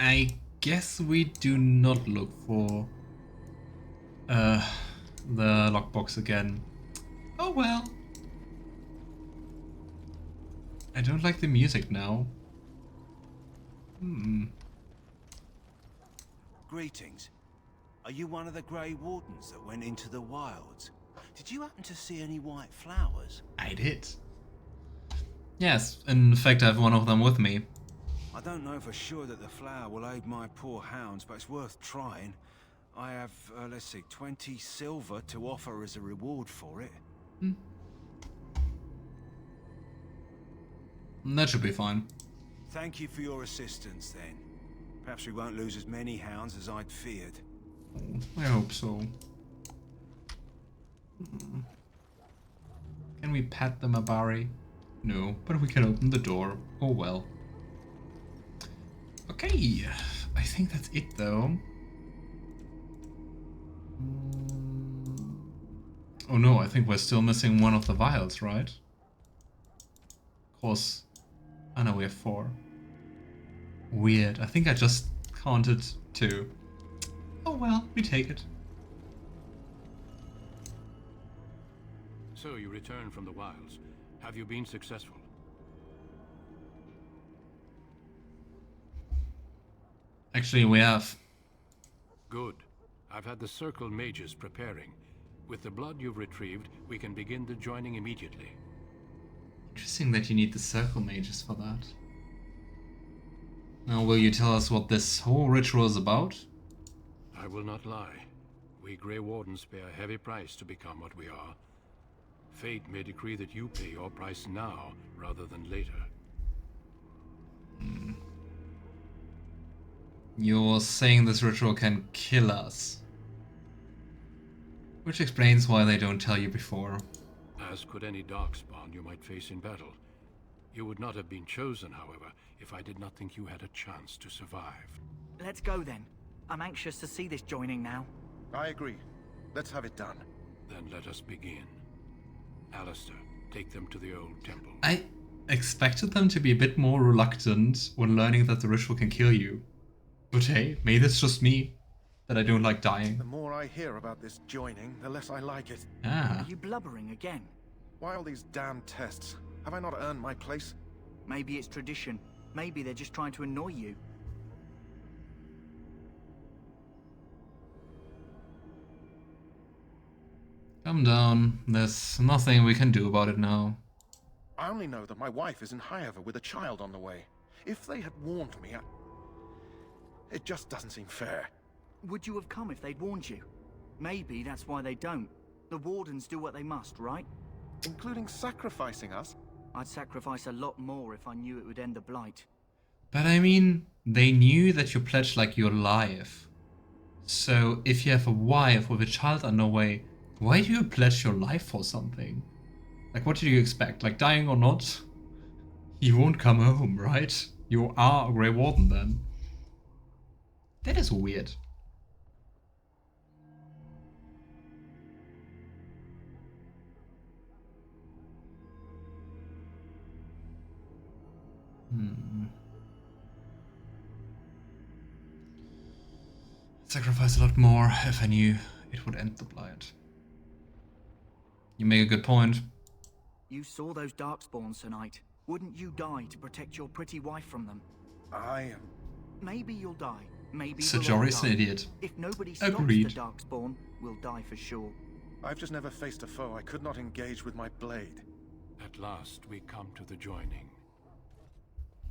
I guess we do not look for the lockbox again. Oh well. I don't like the music now. Greetings. Are you one of the Grey Wardens that went into the wilds? Did you happen to see any white flowers? I did. Yes, in fact I have one of them with me. I don't know for sure that the flower will aid my poor hounds, but it's worth trying. I have, let's see, 20 silver to offer as a reward for it. That should be fine. Thank you for your assistance, then. Perhaps we won't lose as many hounds as I'd feared. I hope so. Can we pet the Mabari? No, but we can open the door. Oh well. Okay, I think that's it though. Oh no, I think we're still missing one of the vials, right? Of course. Oh no, we have 4. Weird. I think I just counted 2. Oh well, we take it. So you return from the wilds. Have you been successful? Actually, we have. Good. I've had the circle mages preparing. With the blood you've retrieved, we can begin the joining immediately. Interesting that you need the circle mages for that. Now, will you tell us what this whole ritual is about? I will not lie. We Grey Wardens pay a heavy price to become what we are. Fate may decree that you pay your price now, rather than later. You're saying this ritual can kill us. Which explains why they don't tell you before. As could any Darkspawn you might face in battle. You would not have been chosen, however, if I did not think you had a chance to survive. Let's go then. I'm anxious to see this joining now. I agree. Let's have it done. Then let us begin. Alistair, take them to the old temple. I expected them to be a bit more reluctant when learning that the ritual can kill you. But hey, maybe it's just me, that I don't like dying. The more I hear about this joining, the less I like it. Ah. Are you blubbering again? Why all these damn tests? Have I not earned my place? Maybe it's tradition. Maybe they're just trying to annoy you. Calm down. There's nothing we can do about it now. I only know that my wife is in Highover with a child on the way. If they had warned me, it just doesn't seem fair. Would you have come if they'd warned you? Maybe that's why they don't. The Wardens do what they must, right? Including sacrificing us? I'd sacrifice a lot more if I knew it would end the Blight. But I mean, they knew that you pledged like your life. So if you have a wife with a child on the way, why do you pledge your life for something? Like, what do you expect? Like, dying or not? You won't come home, right? You are a Grey Warden then. That is weird. Sacrifice a lot more if I knew it would end the Blight. You make a good point. You saw those Darkspawns tonight. Wouldn't you die to protect your pretty wife from them? Maybe you'll die. Maybe Sir we'll all Jory's an die. idiot. If nobody stops Agreed. the Darkspawn, we'll die for sure. I've just never faced a foe I could not engage with my blade. At last, we come to the joining.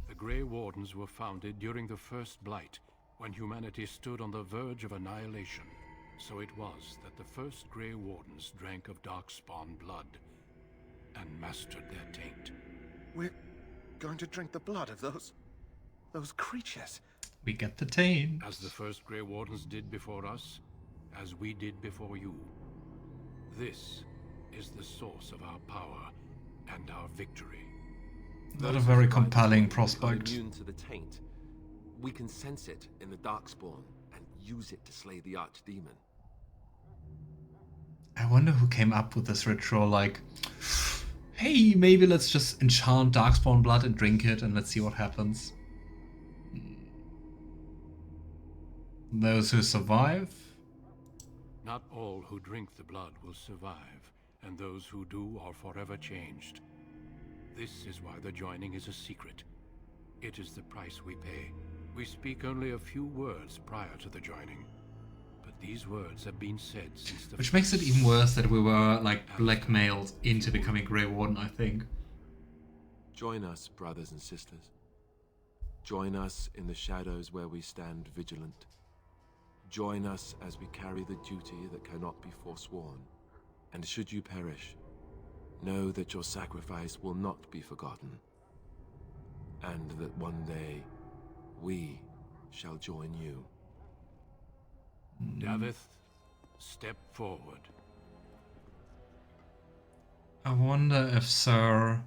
The Grey Wardens were founded during the First Blight, when humanity stood on the verge of annihilation. So it was that the first Grey Wardens drank of Darkspawn blood and mastered their taint. We're going to drink the blood of those creatures. We get the taint. As the first Grey Wardens did before us, as we did before you. This is the source of our power and our victory. Not a very compelling prospect. Immune to the taint. We can sense it in the Darkspawn and use it to slay the Archdemon. I wonder who came up with this ritual, like, hey, maybe let's just enchant Darkspawn blood and drink it and let's see what happens. Those who survive? Not all who drink the blood will survive, and those who do are forever changed. This is why the joining is a secret. It is the price we pay. We speak only a few words prior to the joining. But these words have been said since the... Which makes it even worse that we were, like, blackmailed into becoming Grey Warden, I think. Join us, brothers and sisters. Join us in the shadows where we stand vigilant. Join us as we carry the duty that cannot be forsworn. And should you perish, know that your sacrifice will not be forgotten. And that one day, we shall join you. Davith, step forward. I wonder if Sir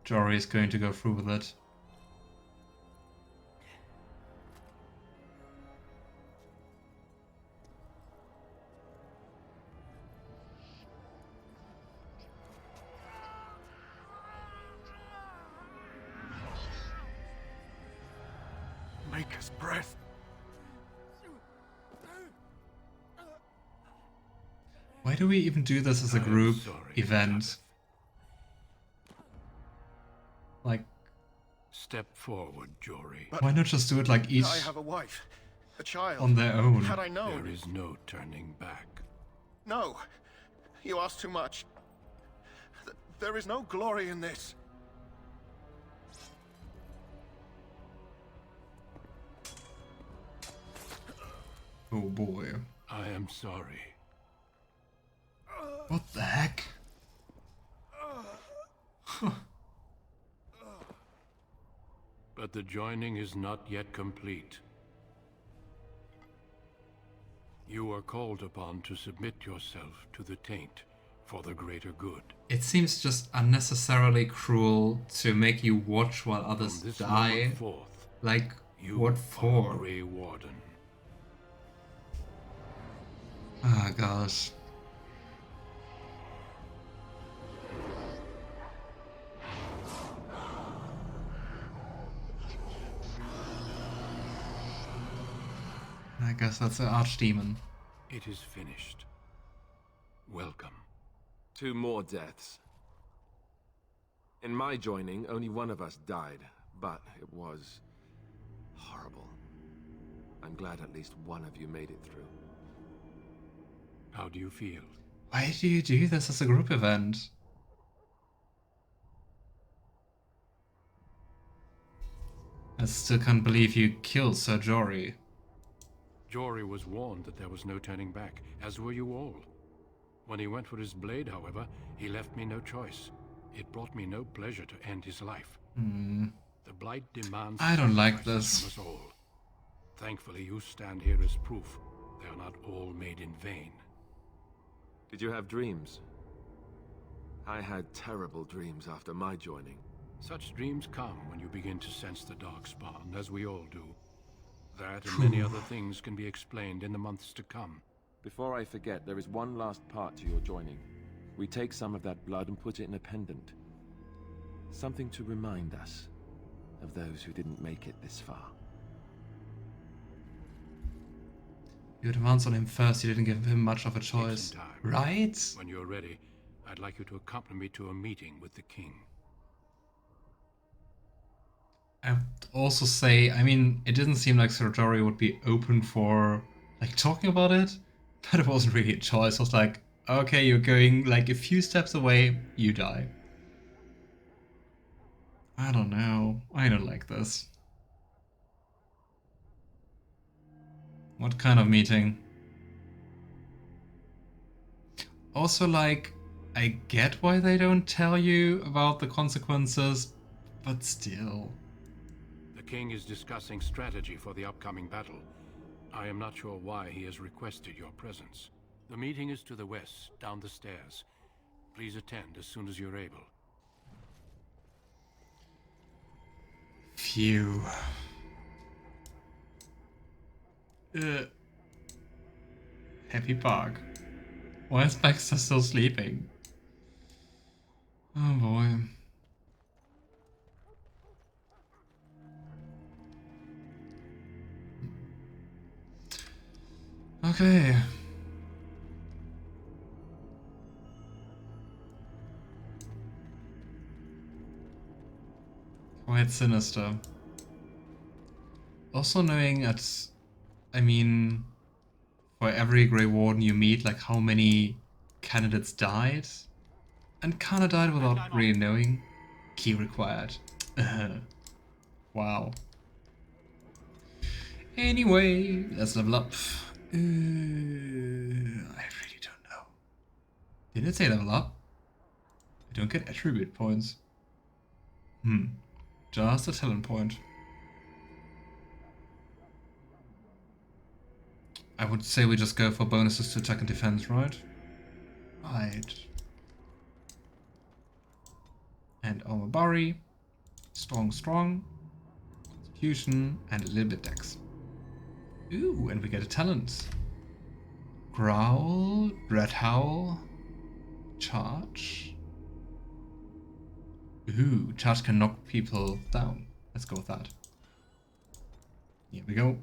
Jory is going to go through with it. Maker's breath. Why do we even do this as a group event? Davith. Like, Step forward, Jory. why not just do it like each I have a wife, a child. on their own? Had I known. There is no turning back. No, you ask too much. There is no glory in this. Oh boy. I am sorry. What the heck? But the joining is not yet complete. You are called upon to submit yourself to the taint for the greater good. It seems just unnecessarily cruel to make you watch while others From this die. moment forth, Like, you what are for? Grey Warden. Ah, gosh. I guess that's an archdemon. It is finished. Welcome. 2 more deaths. In my joining, only one of us died, but it was horrible. I'm glad at least one of you made it through. How do you feel? Why do you do this as a group event? I still can't believe you killed Sir Jory. Jory was warned that there was no turning back, as were you all. When he went for his blade, however, he left me no choice. It brought me no pleasure to end his life. The Blight demands I don't like sacrifices this. from us all. Thankfully, you stand here as proof. They are not all made in vain. Did you have dreams? I had terrible dreams after my joining. Such dreams come when you begin to sense the Darkspawn, as we all do. That and many other things can be explained in the months to come. Before I forget, there is one last part to your joining. We take some of that blood and put it in a pendant. Something to remind us of those who didn't make it this far. You advanced on him first, you didn't give him much of a Take choice. some time. Right? When you're ready, I'd like you to accompany me to a meeting with the king. I would also say, I mean, it didn't seem like Sir Jory would be open for, like, talking about it, but it wasn't really a choice. It was like, okay, you're going, like, a few steps away, you die. I don't know. I don't like this. What kind of meeting? Also, like, I get why they don't tell you about the consequences, but still. The king is discussing strategy for the upcoming battle. I am not sure why he has requested your presence. The meeting is to the west, down the stairs. Please attend as soon as you're able. Phew. Happy Park. Why is Baxter still sleeping? Oh boy. Okay. Quite sinister. Also knowing I mean, for every Grey Warden you meet, like how many candidates died? And kinda died without really knowing. Key required. Wow. Anyway, let's level up. I really don't know. Did it say level up? I don't get attribute points. Just a talent point. I would say we just go for bonuses to attack and defense, right? Right. And our Mabari. Strong, strong. Constitution, and a little bit dex. Ooh, and we get a talent. Growl, Dread Howl, Charge. Ooh, Charge can knock people down. Let's go with that. Here we go.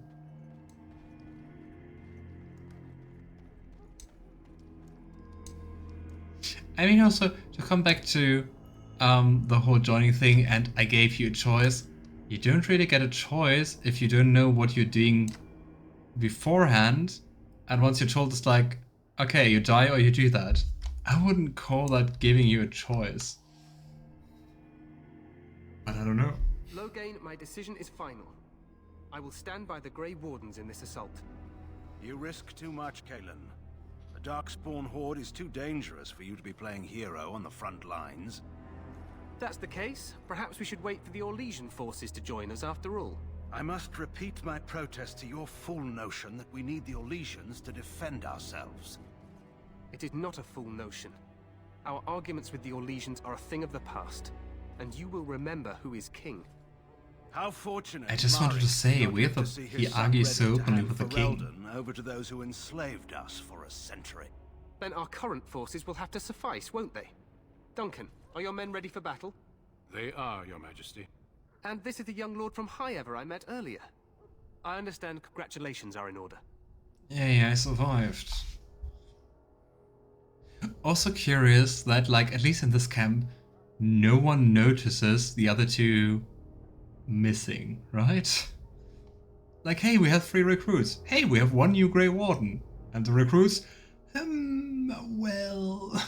I mean, also, to come back to the whole joining thing, and I gave you a choice. You don't really get a choice if you don't know what you're doing beforehand, and once you're told, it's like, okay, you die or you do that. I wouldn't call that giving you a choice. But I don't know. Loghain, my decision is final. I will stand by the Grey Wardens in this assault. You risk too much, Kalen. The Darkspawn horde is too dangerous for you to be playing hero on the front lines. If that's the case, perhaps we should wait for the Orlesian forces to join us after all. I must repeat my protest to your fool notion that we need the Orlesians to defend ourselves. It is not a fool notion. Our arguments with the Orlesians are a thing of the past, and you will remember who is king. How fortunate! I just wanted to say, weird that he argues so openly with the king. Ferelden over to those who enslaved us for a century. Then our current forces will have to suffice, won't they? Duncan, are your men ready for battle? They are, Your Majesty. And this is the young lord from Highever I met earlier. I understand congratulations are in order. Yeah, I survived. Also curious that, like, at least in this camp, no one notices the other two missing, right? Like, hey, we have 3 recruits. Hey, we have 1 new Grey Warden. And the recruits, well...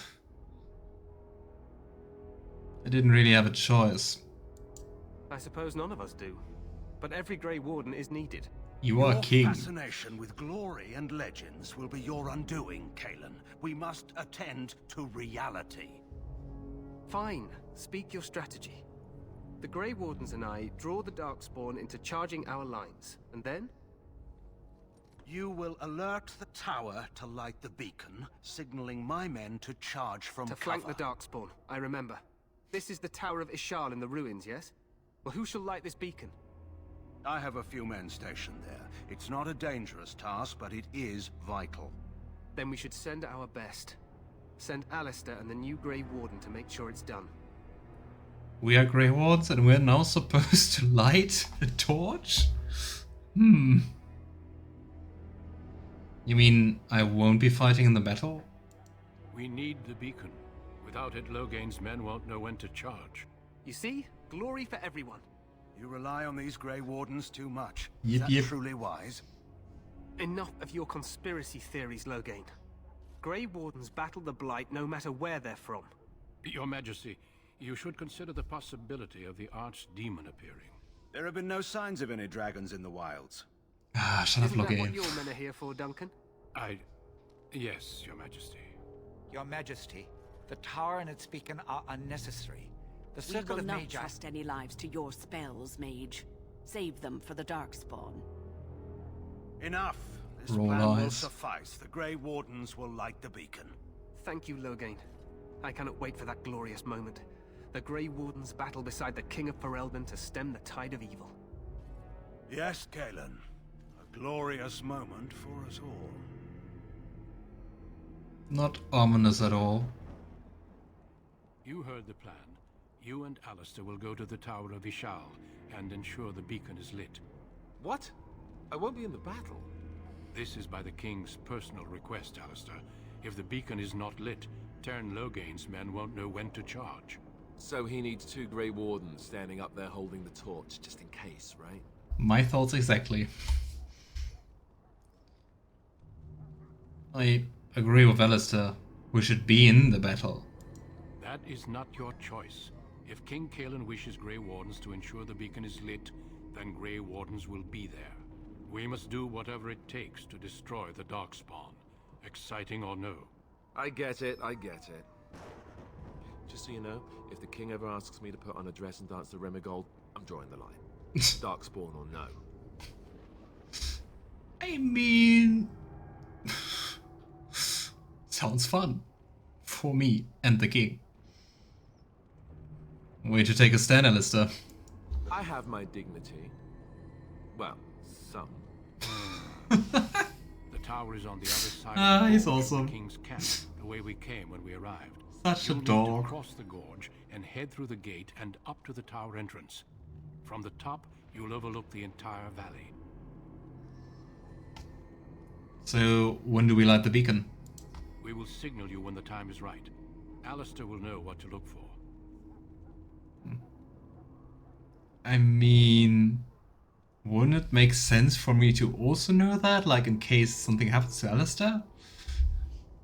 I didn't really have a choice. I suppose none of us do. But every Grey Warden is needed. You are your king. Fascination with glory and legends will be your undoing, Kalen. We must attend to reality. Fine. Speak your strategy. The Grey Wardens and I draw the Darkspawn into charging our lines, and then? You will alert the tower to light the beacon, signaling my men to charge from To cover. flank the Darkspawn, I remember. This is the Tower of Ishal in the ruins, yes? Well, who shall light this beacon? I have a few men stationed there. It's not a dangerous task, but it is vital. Then we should send our best. Send Alistair and the new Grey Warden to make sure it's done. We are Grey Wardens and we're now supposed to light the torch? You mean I won't be fighting in the battle? We need the beacon. Without it, Loghain's men won't know when to charge. You see? Glory for everyone. You rely on these Grey Wardens too much. Yep, Is that yep. truly wise? Enough of your conspiracy theories, Loghain. Grey Wardens battle the Blight no matter where they're from. Your Majesty, you should consider the possibility of the archdemon appearing. There have been no signs of any dragons in the wilds. Ah, shut up, Isn't that Loghain. what your men are here for, Duncan? Yes, Your Majesty. Your Majesty, the tower and its beacon are unnecessary. The We circle will of not Mage... trust any lives to your spells, Mage. Save them for the Darkspawn. Enough! This Roll plan will eyes. suffice. The Grey Wardens will light the beacon. Thank you, Loghain. I cannot wait for that glorious moment. The Grey Wardens battle beside the King of Ferelden to stem the tide of evil. Yes, Kalen. A glorious moment for us all. Not ominous at all. You heard the plan. You and Alistair will go to the Tower of Ishal and ensure the beacon is lit. What? I won't be in the battle. This is by the king's personal request, Alistair. If the beacon is not lit, Tern Logain's men won't know when to charge. So he needs 2 Grey Wardens standing up there holding the torch, just in case, right? My thoughts exactly. I agree with Alistair. We should be in the battle. That is not your choice. If King Cailan wishes Grey Wardens to ensure the beacon is lit, then Grey Wardens will be there. We must do whatever it takes to destroy the Darkspawn, exciting or no. I get it, I get it. Just so you know, if the king ever asks me to put on a dress and dance to Remigold, I'm drawing the line. Darkspawn or no. I mean... sounds fun. For me and the king. Way to take a stand, Alistair. I have my dignity. Well, some. The tower is on the other side of the he's gorge, awesome. The king's camp, the way we came when we arrived. Such a You'll need dog. to cross the gorge and head through the gate and up to the tower entrance. From the top, you'll overlook the entire valley. So, when do we light the beacon? We will signal you when the time is right. Alistair will know what to look for. I mean... wouldn't it make sense for me to also know that? Like, in case something happens to Alistair?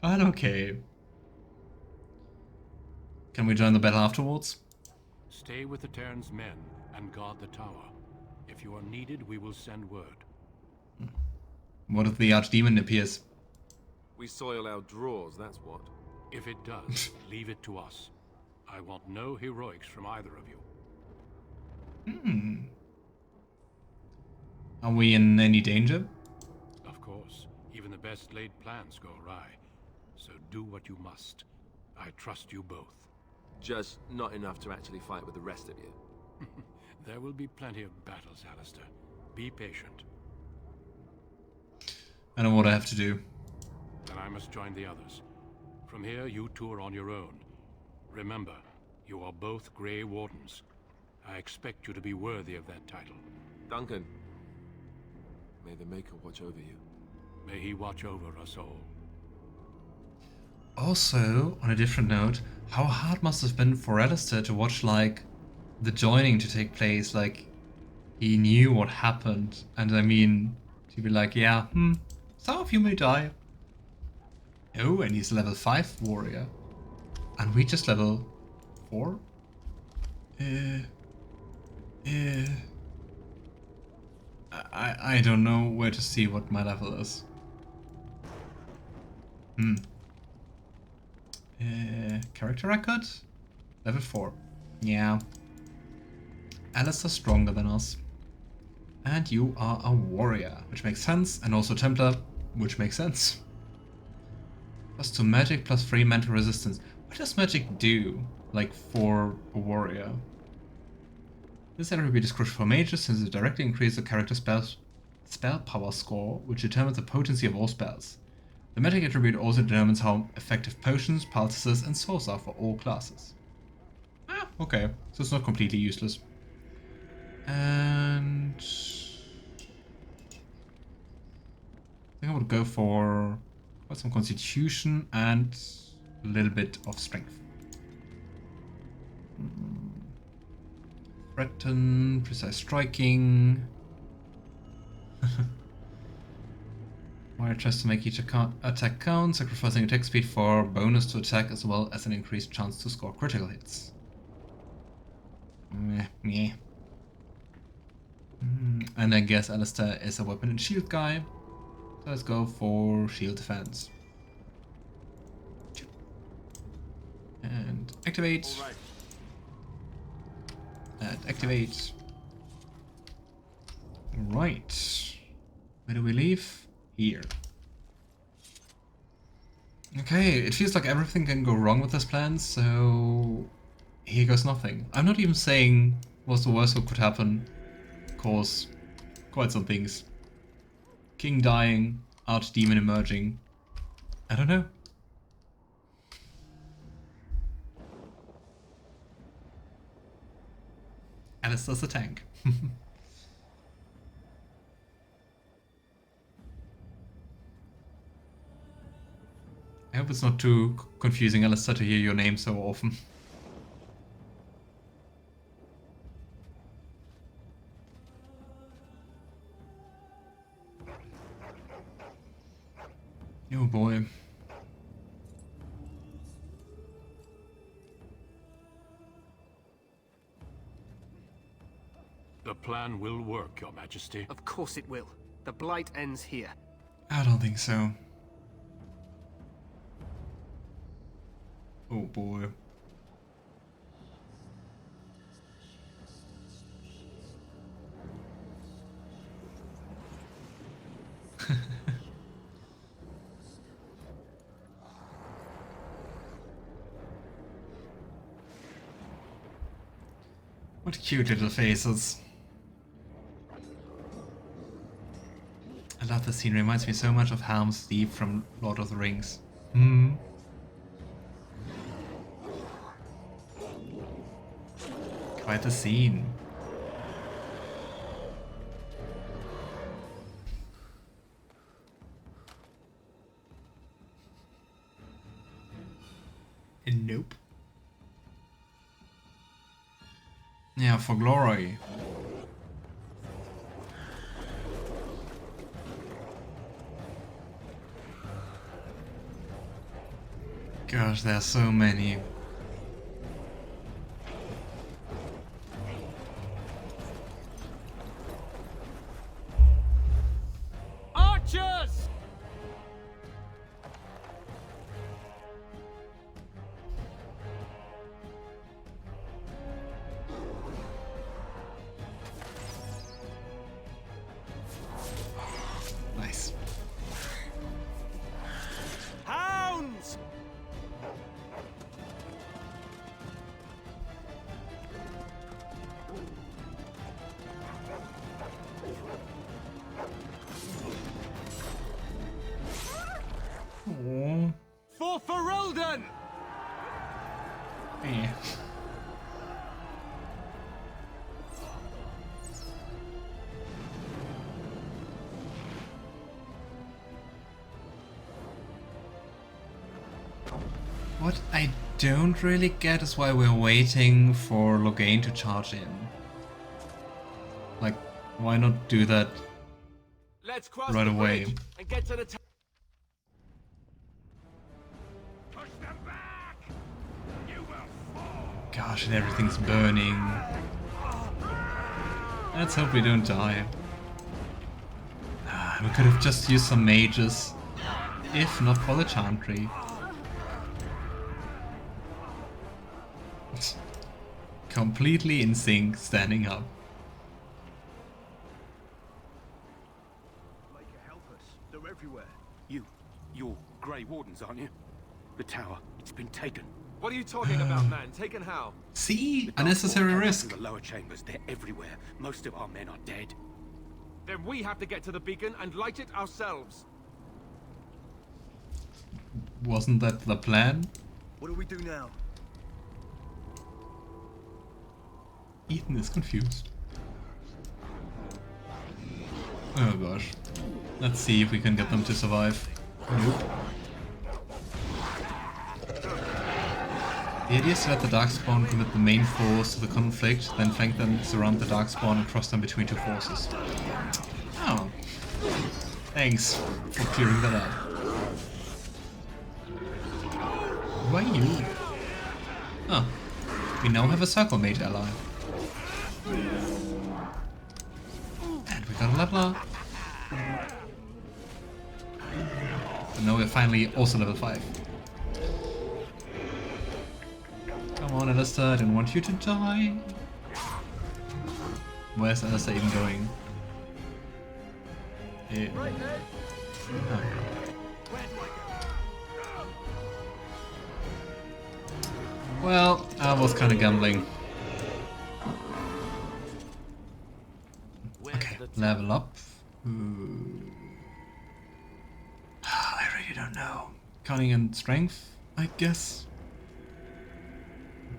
But okay. Can we join the battle afterwards? Stay with the Terran's men and guard the tower. If you are needed, we will send word. What if the archdemon appears? We soil our drawers, that's what. If it does, leave it to us. I want no heroics from either of you. Are we in any danger? Of course, even the best laid plans go awry. So do what you must. I trust you both. Just not enough to actually fight with the rest of you. There will be plenty of battles, Alistair. Be patient. I know what I have to do. Then I must join the others. From here, you two are on your own. Remember, you are both Grey Wardens. I expect you to be worthy of that title. Duncan, may the Maker watch over you. May he watch over us all. Also, on a different note, how hard must it have been for Alistair to watch, like, the joining to take place? Like, he knew what happened, and I mean, to be like, yeah, some of you may die. Oh, and he's a level 5 warrior. And we just level 4? I don't know where to see what my level is. Character record? Level 4. Yeah. Alistair's stronger than us. And you are a warrior, which makes sense, and also Templar, which makes sense. +2 magic, +3 mental resistance. What does magic do, like, for a warrior? This attribute is crucial for mages since it directly increases the character's spell power score, which determines the potency of all spells. The magic attribute also determines how effective potions, pulses, and swords are for all classes. Ah, okay, so it's not completely useless. And I think I would go for quite some constitution and a little bit of strength. Threaten, precise striking. Wire tries to make each attack count, sacrificing attack speed for bonus to attack as well as an increased chance to score critical hits. Meh. And I guess Alistair is a weapon and shield guy. So let's go for shield defense. And activate. All right. And activate. Right. Where do we leave? Here. Okay, it feels like everything can go wrong with this plan, so here goes nothing. I'm not even saying what's the worst that could happen. Of course, quite some things. King dying, archdemon emerging. I don't know. Alistair's a tank. I hope it's not too confusing, Alistair, to hear your name so often. Oh boy. The plan will work, Your Majesty. Of course it will. The Blight ends here. I don't think so. Oh boy. What cute little faces. I love this scene, reminds me so much of Helm's Deep from Lord of the Rings. Quite the scene. Nope. Yeah, for glory. Gosh, there are so many. Archers! Nice. Hounds! Aww. For Ferelden! Hey. What I don't really get is why we're waiting for Loghain to charge in. Like, why not do that Let's cross right the away? bridge and get to the Push them back! You will fall! Gosh, and everything's burning. Let's hope we don't die. We could have just used some mages, if not for the chantry. Completely in sync, standing up. Make it help us. They're everywhere. You're Grey Wardens, aren't you? The tower, it's been taken. What are you talking about, man? Taken how? See? The Unnecessary Darkspawn risk. in the lower chambers, they're everywhere. Most of our men are dead. Then we have to get to the beacon and light it ourselves. Wasn't that the plan? What do we do now? Ethan is confused. Oh gosh. Let's see if we can get them to survive. Nope. The idea is to let the Darkspawn commit the main force to the conflict, then flank them, surround the Darkspawn, and cross them between two forces. Oh. Thanks for clearing that up. Who are you? Oh. We now have a circle mage ally. And we got a level up. And now we're finally also level 5. Come on, Alistair, I didn't want you to die. Where's Alistair even going? Oh. Well, I was kind of gambling. Okay, level up. I really don't know. Cunning and strength, I guess.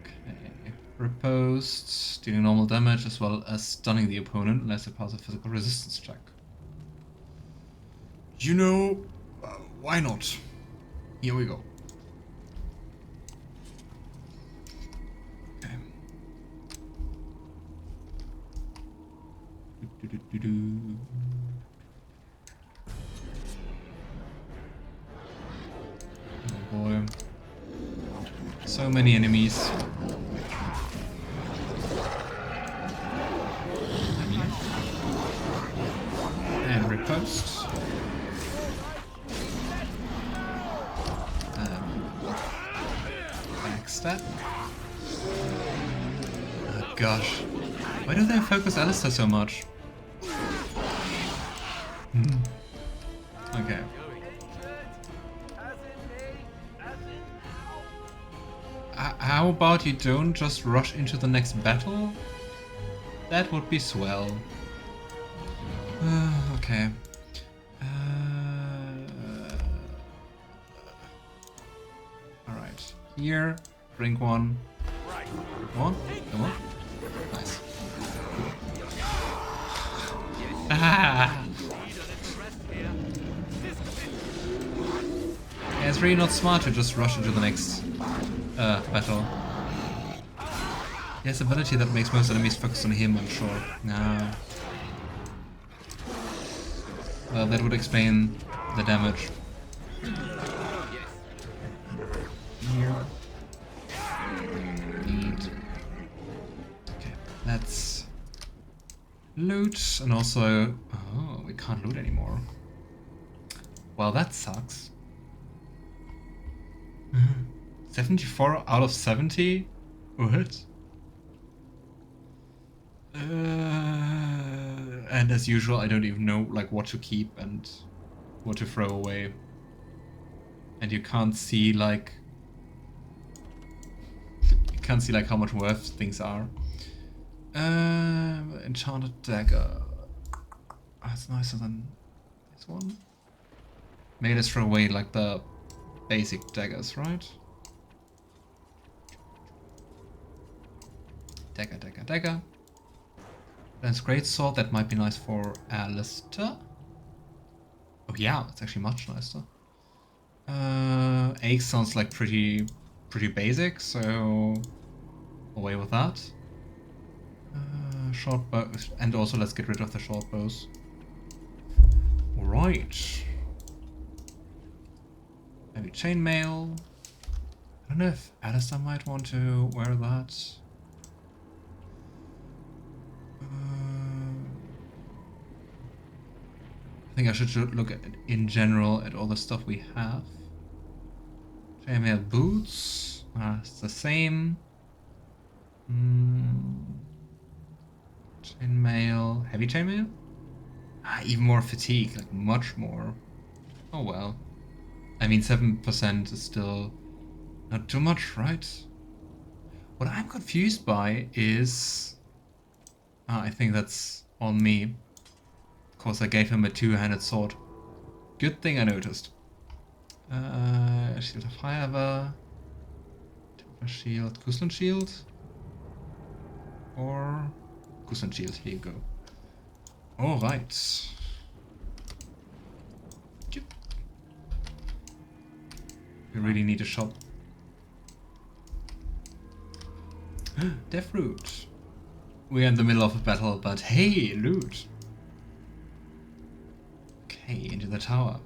Okay. Riposte, dealing normal damage as well as stunning the opponent unless it passes a physical resistance check. You know, why not? Here we go. Okay. Oh boy. So many enemies. And riposte. Baxter. Oh gosh. Why do they focus Alistair so much? Okay. How about you don't just rush into the next battle? That would be swell. Okay. Alright. Here, drink one. Come on, come on. Nice. Ah. Yeah, it's really not smart to just rush into the next battle. He has an ability that makes most enemies focus on him, I'm sure. No. Well, that would explain the damage. Here. Neat. Okay, let's loot, and also... Oh, we can't loot anymore. Well, that sucks. 74 out of 70? What? And as usual, I don't even know like what to keep and what to throw away. And you can't see like how much worth things are. Enchanted dagger. That's nicer than this one. Maybe let's throw away like the basic daggers, right? Dagger, dagger, dagger. That's great sword. That might be nice for Alistair. Oh yeah, it's actually much nicer. Axe sounds like pretty basic, so away with that. Short bow, and also let's get rid of the short bows. All right. Maybe chainmail. I don't know if Alistair might want to wear that. I think I should look at, in general, at all the stuff we have. Chainmail boots. It's the same. Chainmail. Heavy chainmail? Even more fatigue, like much more. Oh well. I mean, 7% is still not too much, right? What I'm confused by is... I think that's on me. Of course, I gave him a two-handed sword. Good thing I noticed. Shield of Fire, Temper Shield, Cousland Shield, or Cousland Shield. Here you go. All right. We really need a shop. Deathroot. We're in the middle of a battle, but hey, loot. Okay, into the tower.